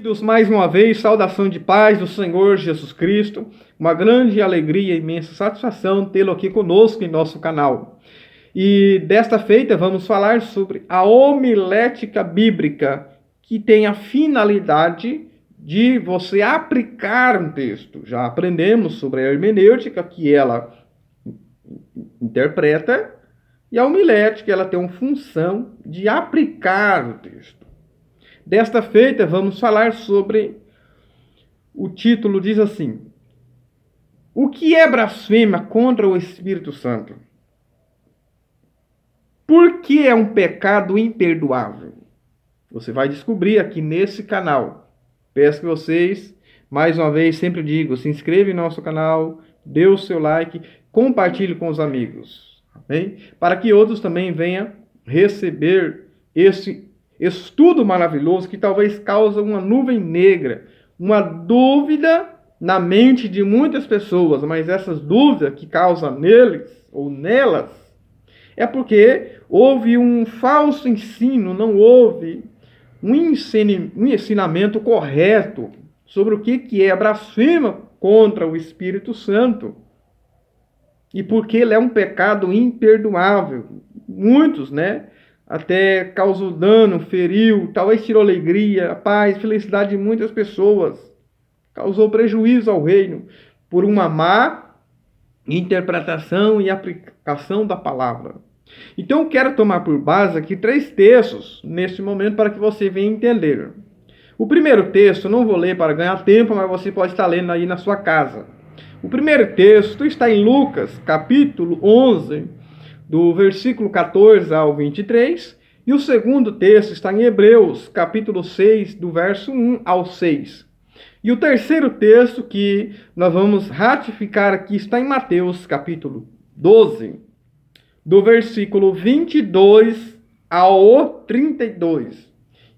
queridos, mais uma vez, saudação de paz do Senhor Jesus Cristo. Uma grande alegria e imensa satisfação tê-lo aqui conosco em nosso canal. E desta feita vamos falar sobre a homilética bíblica, que tem a finalidade de você aplicar um texto. Já aprendemos sobre a hermenêutica, que ela interpreta, e a homilética, ela tem uma função de aplicar o texto. Desta feita, vamos falar sobre, o título diz assim: o que é blasfêmia contra o Espírito Santo? Por que é um pecado imperdoável? Você vai descobrir aqui nesse canal. Peço que vocês, mais uma vez, sempre digo, se inscreva em nosso canal, dê o seu like, compartilhe com os amigos, bem? Para que outros também venham receber esse estudo maravilhoso que talvez cause uma nuvem negra, uma dúvida na mente de muitas pessoas, mas essas dúvidas que causam neles ou nelas é porque houve um falso ensino, não houve um ensinamento correto sobre o que é blasfêmia contra o Espírito Santo e porque ele é um pecado imperdoável. Muitos, até causou dano, feriu, talvez tirou alegria, paz, felicidade de muitas pessoas. Causou prejuízo ao reino por uma má interpretação e aplicação da palavra. Então eu quero tomar por base aqui 3 textos neste momento para que você venha entender. O primeiro texto, não vou ler para ganhar tempo, mas você pode estar lendo aí na sua casa. O primeiro texto está em Lucas, capítulo 11, do versículo 14 ao 23, e o segundo texto está em Hebreus, capítulo 6, do verso 1 ao 6. E o terceiro texto que nós vamos ratificar aqui está em Mateus, capítulo 12, do versículo 22 ao 32.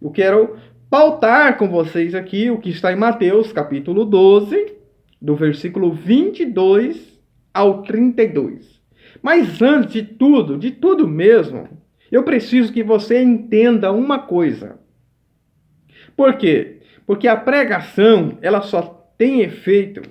Eu quero pautar com vocês aqui o que está em Mateus, capítulo 12, do versículo 22 ao 32. Mas antes de tudo mesmo, eu preciso que você entenda uma coisa. Por quê? Porque a pregação, ela só tem efeito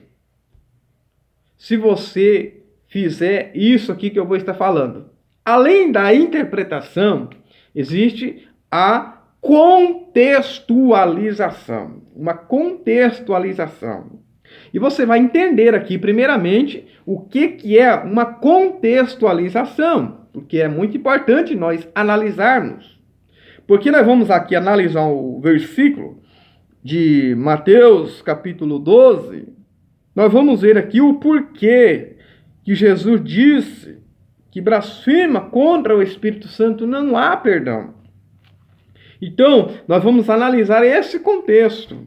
se você fizer isso aqui que eu vou estar falando. Além da interpretação, existe a contextualização. Uma contextualização. E você vai entender aqui, primeiramente, o que é uma contextualização, porque é muito importante nós analisarmos. Porque nós vamos aqui analisar o versículo de Mateus, capítulo 12, nós vamos ver aqui o porquê que Jesus disse que blasfema contra o Espírito Santo não há perdão. Então, nós vamos analisar esse contexto,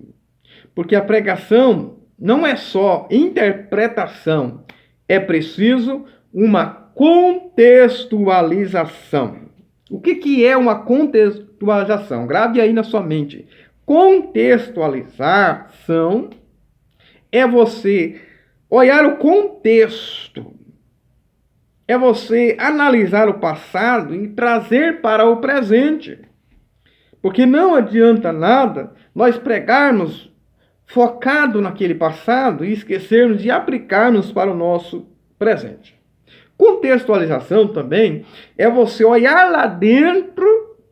porque a pregação não é só interpretação, é preciso uma contextualização. O que é uma contextualização? Grave aí na sua mente. Contextualização é você olhar o contexto, é você analisar o passado e trazer para o presente. Porque não adianta nada nós pregarmos focado naquele passado e esquecermos de aplicarmos para o nosso presente. Contextualização também é você olhar lá dentro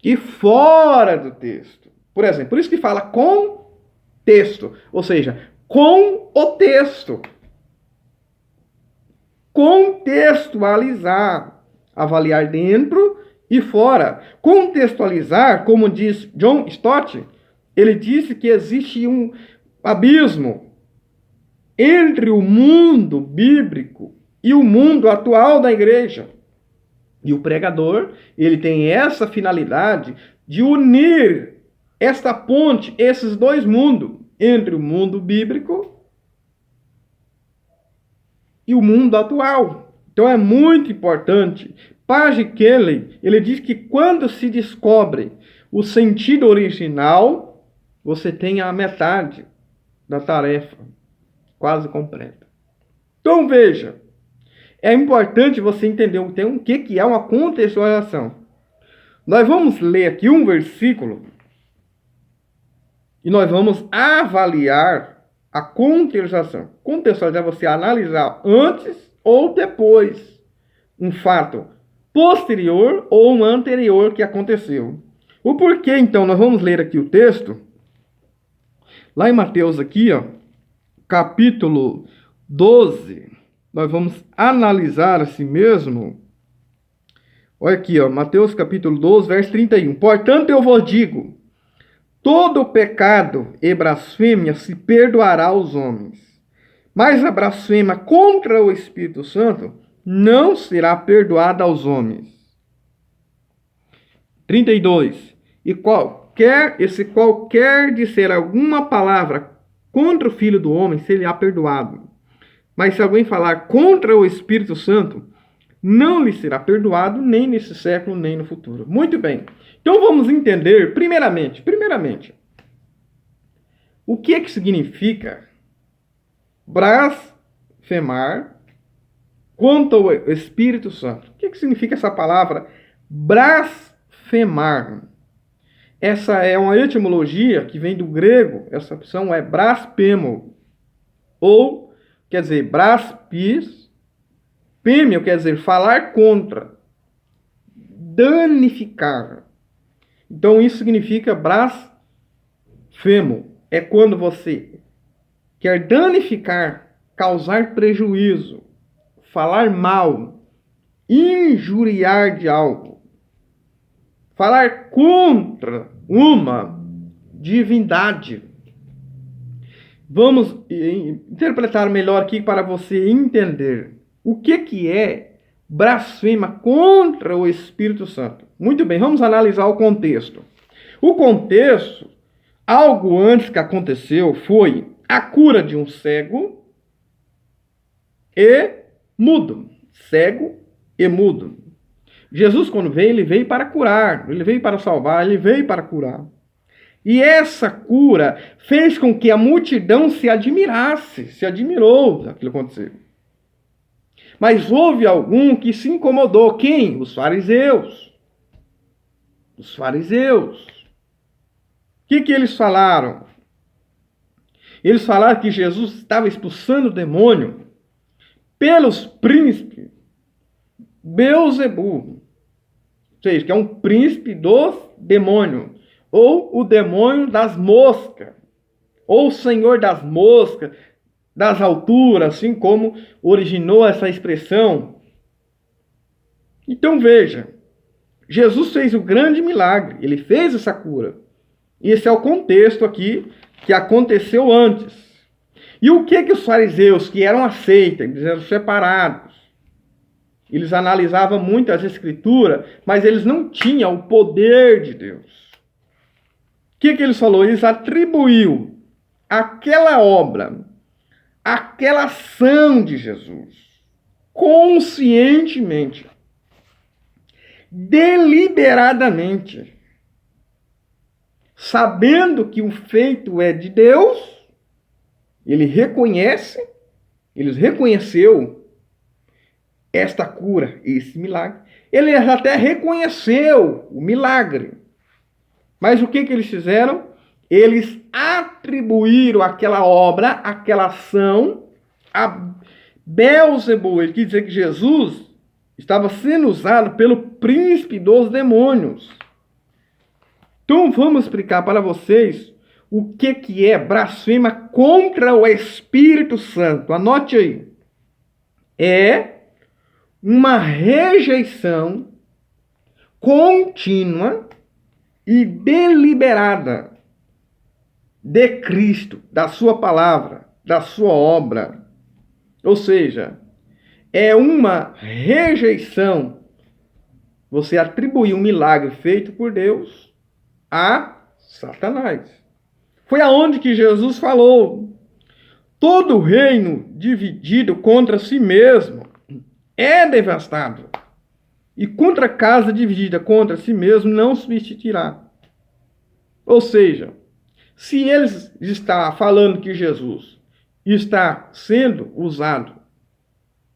e fora do texto. Por exemplo, por isso que fala contexto, ou seja, com o texto. Contextualizar, avaliar dentro e fora. Contextualizar, como diz John Stott, ele disse que existe um abismo entre o mundo bíblico e o mundo atual da igreja. E o pregador, ele tem essa finalidade de unir esta ponte, esses dois mundos, entre o mundo bíblico e o mundo atual. Então é muito importante. Page Kelly, ele diz que quando se descobre o sentido original, você tem a metade da tarefa quase completa. Então veja, é importante você entender o que é uma contextualização. Nós vamos ler aqui um versículo E nós vamos avaliar a contextualização. Contextualizar é você analisar antes ou depois um fato posterior ou um anterior que aconteceu. O porquê, então, nós vamos ler aqui o texto. Lá em Mateus aqui, ó, capítulo 12, nós vamos analisar assim mesmo. Olha aqui, ó, Mateus capítulo 12, verso 31. Portanto, eu vos digo, todo pecado e blasfêmia se perdoará aos homens, mas a blasfêmia contra o Espírito Santo não será perdoada aos homens. 32. E qualquer disser alguma palavra contra o Filho do Homem, será perdoado. Mas se alguém falar contra o Espírito Santo, não lhe será perdoado, nem nesse século, nem no futuro. Muito bem. Então vamos entender, primeiramente, o que significa blasfemar contra o Espírito Santo. O que significa essa palavra blasfemar? Essa é uma etimologia que vem do grego, essa opção é blasphemo, ou quer dizer braspis, pêmio quer dizer falar contra, danificar. Então isso significa blasfemo, é quando você quer danificar, causar prejuízo, falar mal, injuriar de algo, falar contra uma divindade. Vamos interpretar melhor aqui para você entender o que é blasfema contra o Espírito Santo. Muito bem, vamos analisar o contexto. O contexto, algo antes que aconteceu, foi a cura de um cego e mudo. Cego e mudo. Jesus, quando veio, ele veio para curar, ele veio para salvar, ele veio para curar. E essa cura fez com que a multidão se admirou daquilo que aconteceu. Mas houve algum que se incomodou. Quem? Os fariseus. Os fariseus. O que eles falaram? Eles falaram que Jesus estava expulsando o demônio pelos príncipes Beelzebub, ou seja, que é um príncipe dos demônios, ou o demônio das moscas, ou o senhor das moscas, das alturas, assim como originou essa expressão. Então veja, Jesus fez o grande milagre, ele fez essa cura. E esse é o contexto aqui que aconteceu antes. E o que os fariseus, que eram aceitos, eles eram separados, eles analisavam muito as escrituras, mas eles não tinham o poder de Deus. O que eles falaram? Eles atribuíram aquela obra, aquela ação de Jesus, conscientemente, deliberadamente, sabendo que o feito é de Deus, eles reconheceu esta cura, esse milagre. Ele até reconheceu o milagre. Mas o que eles fizeram? Eles atribuíram aquela obra, aquela ação, a Beelzebub. Ele quer dizer que Jesus estava sendo usado pelo príncipe dos demônios. Então vamos explicar para vocês o que é blasfema contra o Espírito Santo. Anote aí. É uma rejeição contínua e deliberada de Cristo, da sua palavra, da sua obra. Ou seja, é uma rejeição. Você atribuir um milagre feito por Deus a Satanás. Foi aonde que Jesus falou: todo reino dividido contra si mesmo é devastado, e contra a casa dividida contra si mesmo não subsistirá. Ou seja, se eles estão falando que Jesus está sendo usado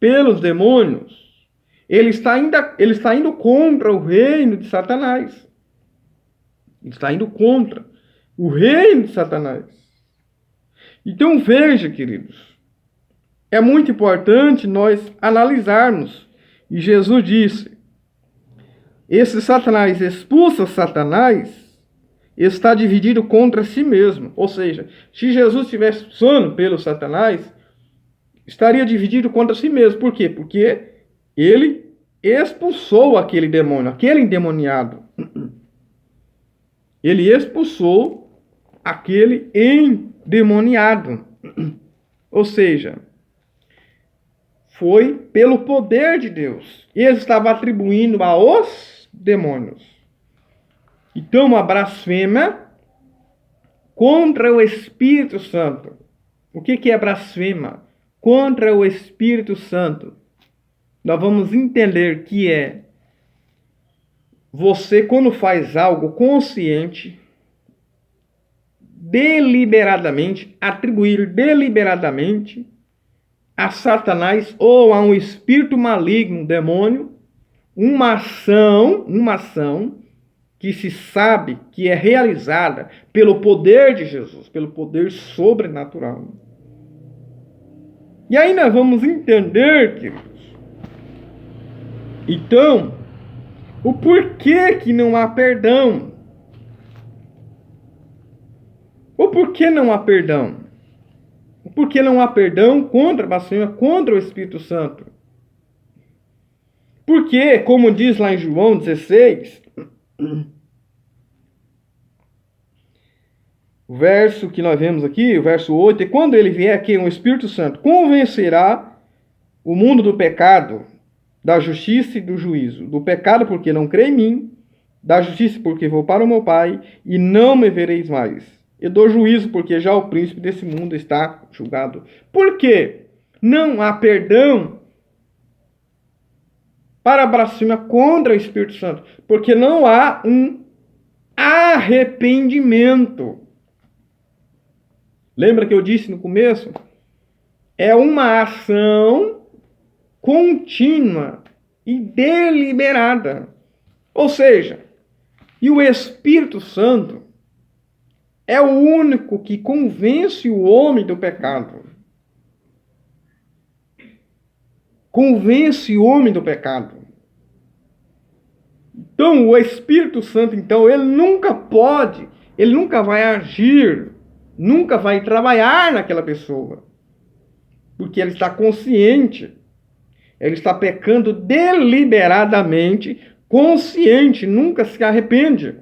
pelos demônios, ele está indo contra o reino de Satanás. Ele está indo contra. o reino de Satanás. Então veja, queridos, é muito importante nós analisarmos. E Jesus disse, esse Satanás expulsa Satanás, está dividido contra si mesmo. Ou seja, se Jesus estivesse expulsando pelo Satanás, estaria dividido contra si mesmo. Por quê? Porque ele expulsou aquele demônio, aquele endemoniado. Ele expulsou aquele endemoniado. Ou seja, foi pelo poder de Deus. Ele estava atribuindo aos demônios. Então, uma blasfêmia contra o Espírito Santo. O que é blasfêmia? Contra o Espírito Santo. Nós vamos entender que é você, quando faz algo consciente, deliberadamente, atribuir deliberadamente a Satanás ou a um espírito maligno, um demônio, uma ação que se sabe que é realizada pelo poder de Jesus, pelo poder sobrenatural. E aí nós vamos entender, queridos, então, o porquê que não há perdão. O porquê não há perdão? O porquê não há perdão contra a blasfêmia, contra o Espírito Santo? Porque, como diz lá em João 16, o verso que nós vemos aqui, o verso 8, é quando ele vier aqui, o Espírito Santo convencerá o mundo do pecado, da justiça e do juízo. Do pecado porque não crê em mim, da justiça porque vou para o meu Pai e não me vereis mais. E do juízo porque já o príncipe desse mundo está julgado. Por quê? Não há perdão para a blasfêmia contra o Espírito Santo, porque não há um arrependimento. Lembra que eu disse no começo? É uma ação contínua e deliberada. Ou seja, e o Espírito Santo é o único que convence o homem do pecado. Convence o homem do pecado. Então, o Espírito Santo, então, ele nunca vai agir, nunca vai trabalhar naquela pessoa. Porque ele está consciente. Ele está pecando deliberadamente, consciente, nunca se arrepende.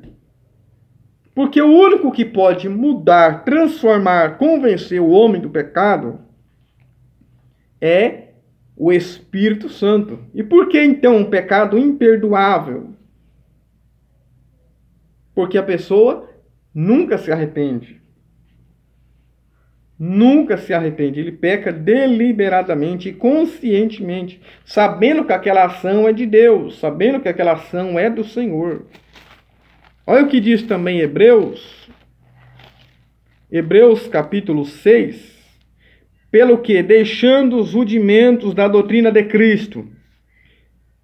Porque o único que pode mudar, transformar, convencer o homem do pecado é o Espírito Santo. E por que então um pecado imperdoável? Porque a pessoa nunca se arrepende. Nunca se arrepende. Ele peca deliberadamente e conscientemente, sabendo que aquela ação é de Deus, sabendo que aquela ação é do Senhor. Olha o que diz também Hebreus capítulo 6. Pelo que, deixando os rudimentos da doutrina de Cristo,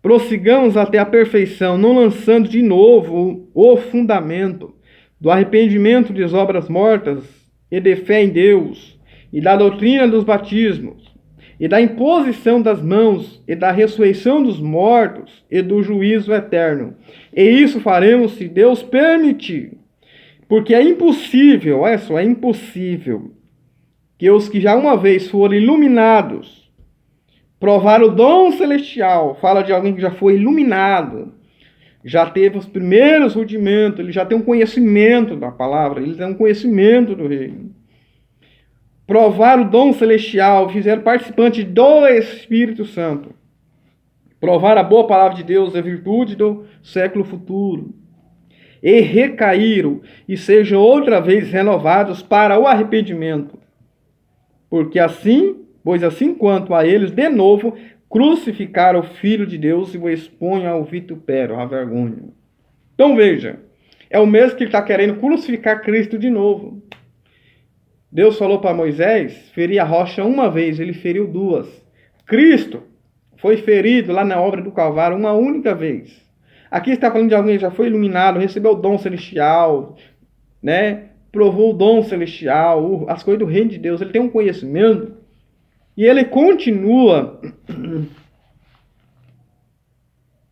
prossigamos até a perfeição, não lançando de novo o fundamento do arrependimento das obras mortas e de fé em Deus, e da doutrina dos batismos, e da imposição das mãos, e da ressurreição dos mortos, e do juízo eterno. E isso faremos se Deus permitir. Porque é impossível, olha só, é impossível que os que já uma vez foram iluminados, provar o dom celestial, fala de alguém que já foi iluminado, já teve os primeiros rudimentos, ele já tem um conhecimento da palavra, ele tem um conhecimento do reino. Provar o dom celestial, fizeram participante do Espírito Santo. Provar a boa palavra de Deus, a virtude do século futuro. E recaíram e sejam outra vez renovados para o arrependimento. Porque pois assim quanto a eles, de novo, crucificaram o Filho de Deus e o expõem ao vitupério, à vergonha. Então veja, é o mesmo que ele está querendo crucificar Cristo de novo. Deus falou para Moisés, ferir a rocha uma vez, ele feriu duas. Cristo foi ferido lá na obra do Calvário uma única vez. Aqui está falando de alguém que já foi iluminado, recebeu o dom celestial, né? provou o dom celestial, as coisas do reino de Deus, ele tem um conhecimento, e ele continua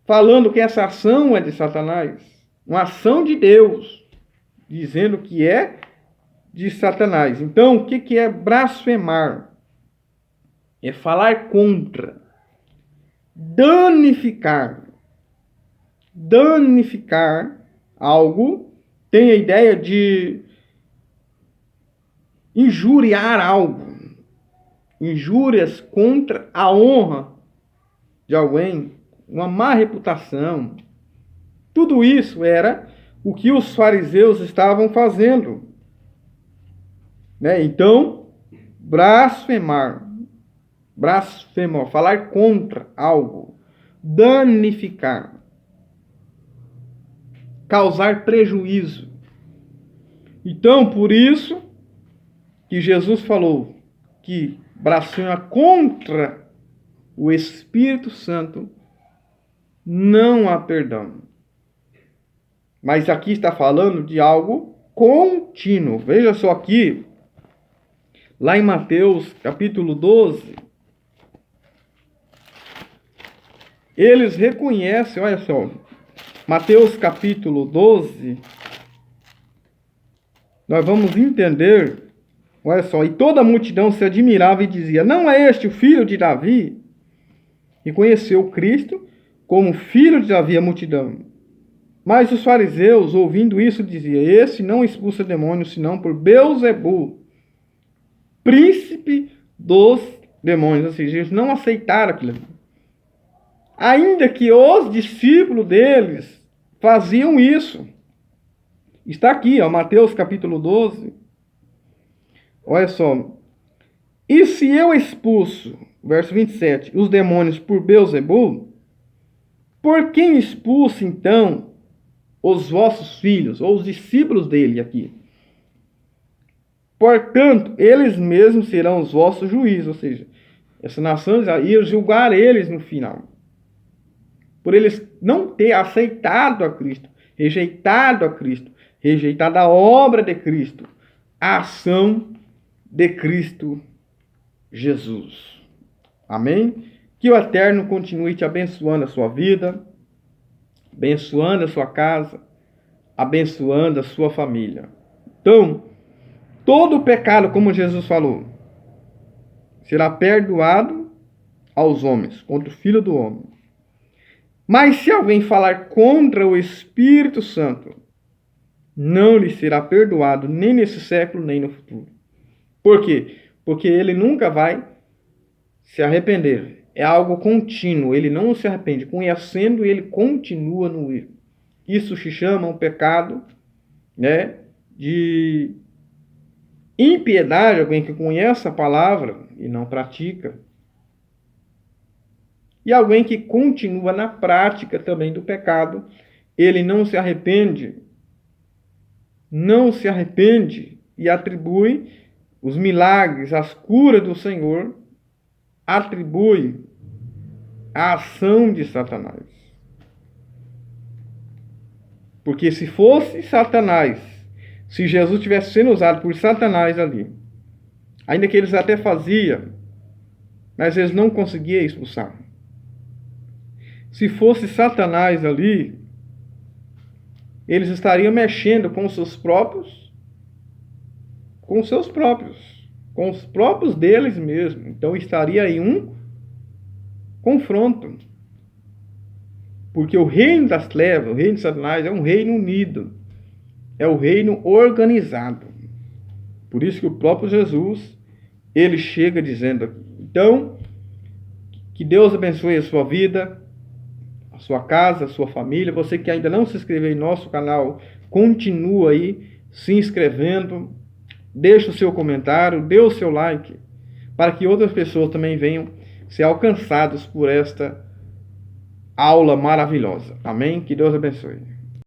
falando que essa ação é de Satanás, uma ação de Deus, dizendo que é de Satanás. Então, o que é blasfemar? É falar contra, danificar algo, tem a ideia de injuriar algo, injúrias contra a honra de alguém, uma má reputação. Tudo isso era o que os fariseus estavam fazendo, né? Então, blasfemar, falar contra algo, danificar, causar prejuízo. Então, por isso que Jesus falou que blasfema contra o Espírito Santo não há perdão. Mas aqui está falando de algo contínuo. Veja só aqui, lá em Mateus capítulo 12, eles reconhecem, olha só, Mateus capítulo 12, nós vamos entender, olha só, e toda a multidão se admirava e dizia, não é este o filho de Davi? E conheceu Cristo como filho de Davi a multidão. Mas os fariseus, ouvindo isso, diziam, esse não expulsa demônios, senão por Beelzebul, príncipe dos demônios. Ou seja, eles não aceitaram aquilo. Ainda que os discípulos deles faziam isso. Está aqui, ó, Mateus capítulo 12. Olha só. E se eu expulso, verso 27, os demônios por Beelzebul, por quem expulso então os vossos filhos, ou os discípulos dele aqui? Portanto, eles mesmos serão os vossos juízes, ou seja, essa nação ia julgar eles no final. Por eles não ter aceitado a Cristo, rejeitado a Cristo, rejeitado a obra de Cristo, a ação de Cristo Jesus. Amém? Que o Eterno continue te abençoando a sua vida, abençoando a sua casa, abençoando a sua família. Então, todo o pecado, como Jesus falou, será perdoado aos homens, contra o Filho do Homem. Mas se alguém falar contra o Espírito Santo, não lhe será perdoado nem nesse século, nem no futuro. Por quê? Porque ele nunca vai se arrepender. É algo contínuo. Ele não se arrepende. Conhecendo, ele continua no erro. Isso se chama um pecado, né, de impiedade. Alguém que conhece a palavra e não pratica. E alguém que continua na prática também do pecado, ele não se arrepende e atribui os milagres, as curas do Senhor, atribui a ação de Satanás. Porque se fosse Satanás, se Jesus tivesse sendo usado por Satanás ali, ainda que eles até faziam, mas eles não conseguiam expulsar. Se fosse Satanás ali, eles estariam mexendo com os próprios deles mesmos. Então estaria aí um confronto. Porque o reino das trevas, o reino de Satanás, é um reino unido. É o reino organizado. Por isso que o próprio Jesus, ele chega dizendo aqui. Então, que Deus abençoe a sua vida, a sua casa, a sua família. Você que ainda não se inscreveu em nosso canal, continua aí se inscrevendo. Deixe o seu comentário, dê o seu like, para que outras pessoas também venham ser alcançadas por esta aula maravilhosa. Amém? Que Deus abençoe.